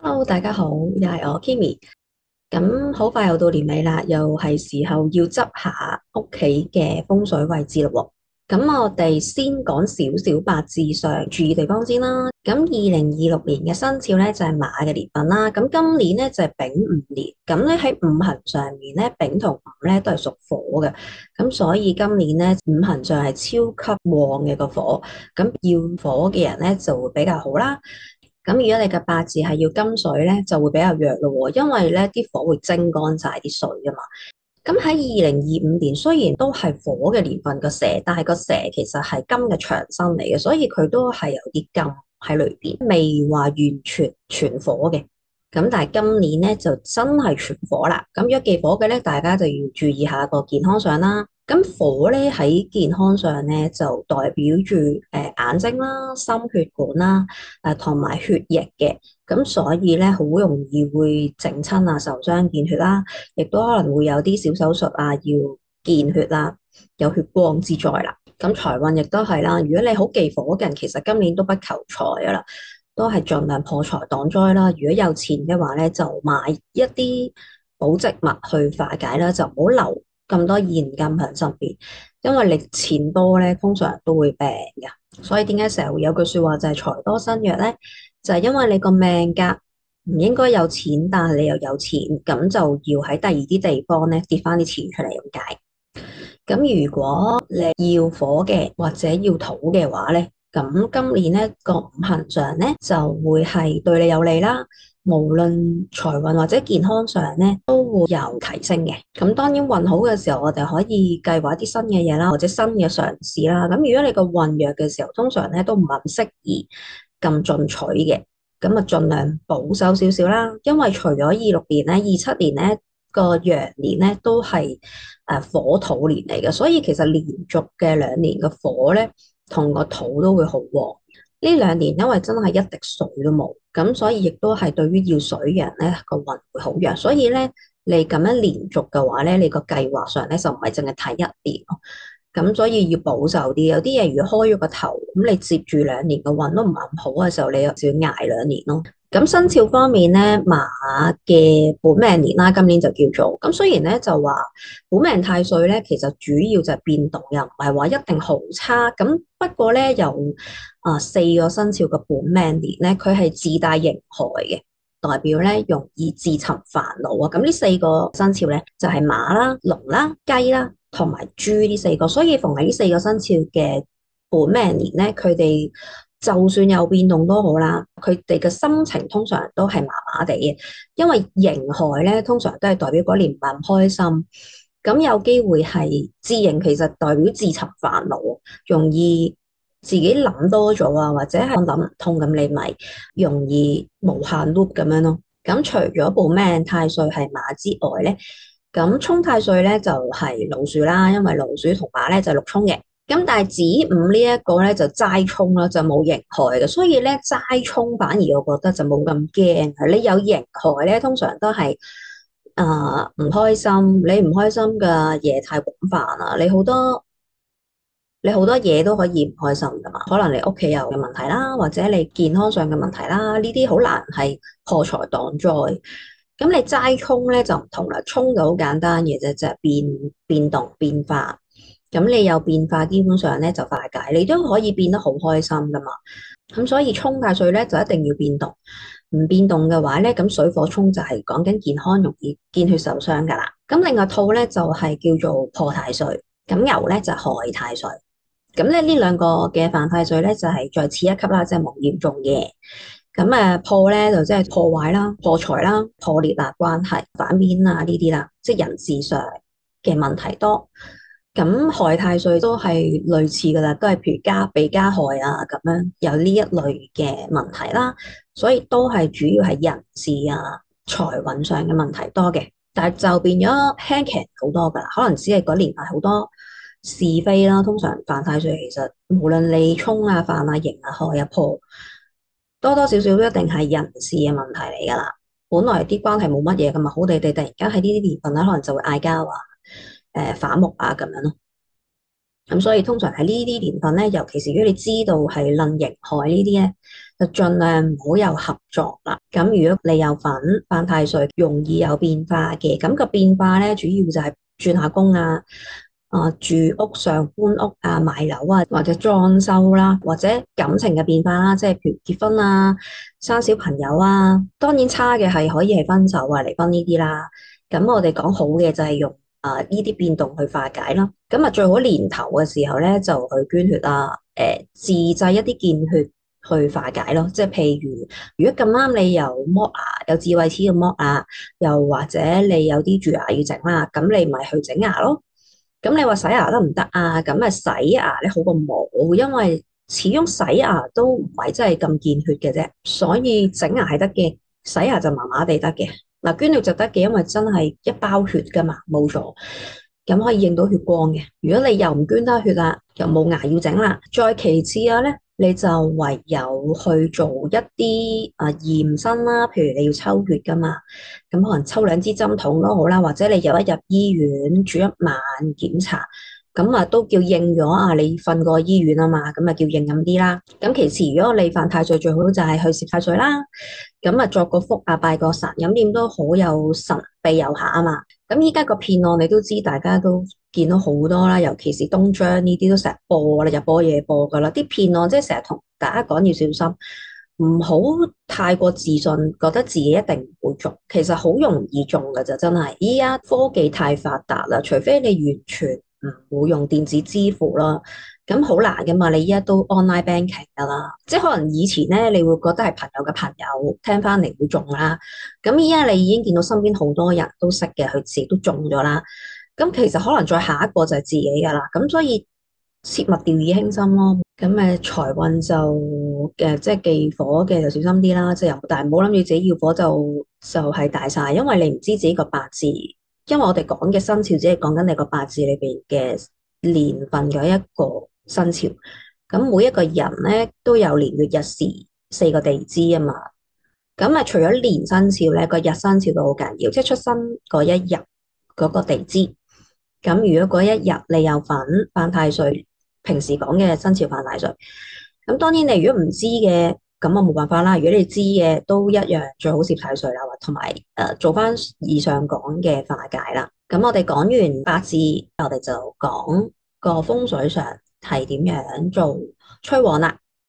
Hello，大家好，又係我 Kimi。咁好快又到年尾啦，又係時候要執下屋企嘅風水位置咯喎。咁我哋先講少少八字上注意地方先啦。咁2026年嘅生肖咧就係馬嘅年份啦。咁今年咧就係丙午年。咁咧喺五行上面咧，丙同午咧都係屬火嘅。咁所以今年咧五行上係超級旺嘅個火。咁要火嘅人咧就會比較好啦。咁如果你嘅八字係要金水咧，就會比較弱咯喎，因為咧啲火會蒸乾晒啲水啊嘛。咁喺2025年，雖然都係火嘅年份個蛇，但係個蛇其實係金嘅長生嚟嘅，所以佢都係有啲金喺裏邊，未話完全全火嘅。咁但係今年咧就真係全火啦。咁如果忌火嘅咧，大家就要注意下個健康上啦。咁火咧喺健康上咧就代表住眼睛啦、心血管啦、同埋血液嘅。咁所以咧好容易會整親啊、受傷見血啦，亦都可能會有啲小手術啊要見血啦，有血光之災啦。咁財運亦都係啦。如果你好忌火嘅人，其實今年都不求財噶啦，都係盡量破財擋災啦。如果有錢嘅話咧，就買一啲保值物去化解啦，就唔好留咁多現金喺身邊，因為你錢多咧，通常都會病嘅。所以點解成日會有句說話就係財多身弱咧？就係因為你個命格唔應該有錢，但係你又有錢，咁就要喺第二啲地方咧跌翻啲錢出嚟咁解。咁如果你要火嘅或者要土嘅話咧，咁今年咧個五行上咧就會係對你有利啦。無論財運或者健康上咧都會有提升嘅。咁當然運好嘅時候，我哋可以計劃啲新嘅嘢啦，或者新嘅嘗試啦。咁如果你個運弱嘅時候，通常咧都唔係咁適宜咁進取嘅。咁啊，盡量保守少少啦。因為除咗26年咧、27年咧個羊年咧都係火土年嚟嘅，所以其實連續嘅2年嘅火咧同個土都會好旺。呢2年因為真係一滴水都冇，咁所以亦都係對於要水嘅人咧個運會好弱。所以咧你咁樣連續嘅話咧，你個計劃上咧就唔係淨係睇一年咯。咁所以要保守啲，有啲嘢如果開咗個頭，咁你接住2年嘅運都唔係咁好嘅時候，你又就要捱2年咯。咁生肖方面咧，馬嘅本命年啦，今年就叫做咁。雖然咧就話本命太歲咧，其實主要就係變動，又唔係話一定好差。咁不過咧，有4個生肖嘅本命年咧，佢係自帶刑害嘅，代表咧容易自尋煩惱啊。咁呢4個生肖咧就係馬啦、龍啦、雞啦同埋豬呢4個。所以逢係呢4個生肖嘅本命年咧，佢哋就算有變動都好啦，佢哋嘅心情通常都係麻麻地嘅，因為刑害咧通常都係代表嗰年唔係咁開心，咁有機會係自刑，其實代表自尋煩惱，容易自己諗多咗啊，或者係諗唔通咁，你咪容易無限 loop 咁樣咯。咁除咗本命太歲係馬之外咧，咁沖太歲咧就係老鼠啦，因為老鼠同馬咧就係六沖嘅。咁但係子午呢一個咧就齋沖啦，就冇刑害嘅，所以咧齋沖反而我覺得就冇咁驚。你有刑害咧，通常都係唔開心。你唔開心嘅嘢太廣泛啦，你好多嘢都可以唔開心噶嘛。可能你屋企有嘅問題啦，或者你健康上嘅問題啦，呢啲好難係破財擋災。咁你齋沖咧就唔同啦，沖就好簡單嘅啫，就係變動變化。咁你有變化，基本上咧就化解，你都可以變得好開心噶嘛。咁所以沖太歲咧就一定要變動，唔變動嘅話咧，咁水火沖就係講緊健康容易見血受傷噶啦。咁另外兔咧就係叫做破太歲，咁牛咧就係害太歲。咁咧呢兩個嘅犯太歲咧就係再次一級啦，即係冇嚴重嘅。咁破咧就即係破壞啦、破財啦、破裂啊、關係反面啊呢啲啦，即係人事上嘅問題多。咁害太歲都係類似噶啦，都係譬如被加害啊咁樣，有呢一類嘅問題啦，所以都係主要係人事啊、財運上嘅問題多嘅，但係就變咗輕騎好多噶啦，可能只係嗰年係好多是非啦。通常犯太歲其實無論你沖啊、犯啊、刑啊、害啊、破，多多少少都一定係人事嘅問題嚟噶啦。本來啲關係冇乜嘢噶嘛，好地地突然間喺呢啲年份咧，可能就會嗌交啊、反目啊咁樣咯。咁所以通常喺呢啲年份咧，尤其是如果你知道係論刑害呢啲咧，就盡量唔好有合作啦。咁如果你有份犯太歲，容易有變化嘅，咁個變化咧主要就係轉下工啊。住屋上搬屋啊、買樓啊，或者裝修啦，或者感情嘅變化啦，即係譬如結婚啊、生小朋友啊。當然差嘅係可以係分手啊、離婚呢啲啦。咁我哋講好嘅就係用呢啲變動去化解啦。咁啊最好年頭嘅時候咧就去捐血啊，自製一啲見血去化解咯。即係譬如如果咁啱你有剝牙、有智慧齒要剝牙，又或者你有啲蛀牙要整啦，咁你咪去整牙咯。咁你話洗牙得唔得啊？咁啊洗牙咧好過冇，因為始終洗牙都唔係真係咁見血嘅啫，所以整牙係得嘅，洗牙就麻麻地得嘅。嗱，捐血就得嘅，因為真係一包血噶嘛，冇錯。咁可以認到血光嘅。如果你又唔捐得血啦，又冇牙要整啦，再其次嘅咧，你就唯有去做一啲驗身啦，譬如你要抽血噶嘛，咁可能抽2支針筒都好啦，或者你有一入醫院住一晚檢查，咁啊都叫應咗啊，你瞓過醫院啊嘛，咁啊叫應咁啲啦。咁其次，如果你犯太歲，最好就係去攝太歲啦。咁啊，作個福啊，拜個神，咁點都好有神庇佑下啊嘛。咁依家個騙案你都知，大家都見到好多啦，尤其是東張呢啲都成日播啦，日播夜播噶啦。啲騙案即係成日同大家講要小心，唔好太過自信，覺得自己一定唔會中，其實好容易中噶咋，真係。依家科技太發達啦，除非你完全唔會用電子支付啦。咁好難噶嘛，你依家都 online banking 噶啦，即係可能以前咧，你會覺得係朋友嘅朋友聽翻嚟會中啦。咁依家你已經見到身邊好多人都識嘅，佢自己都中咗啦。咁其實可能再下一個就係自己噶啦。咁所以切勿掉以輕心咯。咁財運就即係忌火嘅就小心啲啦。即係又但係唔好諗住自己要火就係大晒，因為你唔知自己個八字。因為我哋講嘅生肖只係講緊你個八字裏邊嘅年份嘅一個生肖，咁每一個人咧都有年月日時4個地支啊嘛。咁除咗年生肖咧，個日生肖都好緊要，即係出生嗰一日嗰個地支。咁如果嗰一日你有份犯太歲，平時講嘅生肖犯太歲，咁當然你如果唔知嘅，咁我冇辦法啦。如果你知嘅都一樣，最好攝太歲啦，同埋做翻以上講嘅化解啦。咁我哋講完八字，我哋就講個風水上係點樣做催旺啦。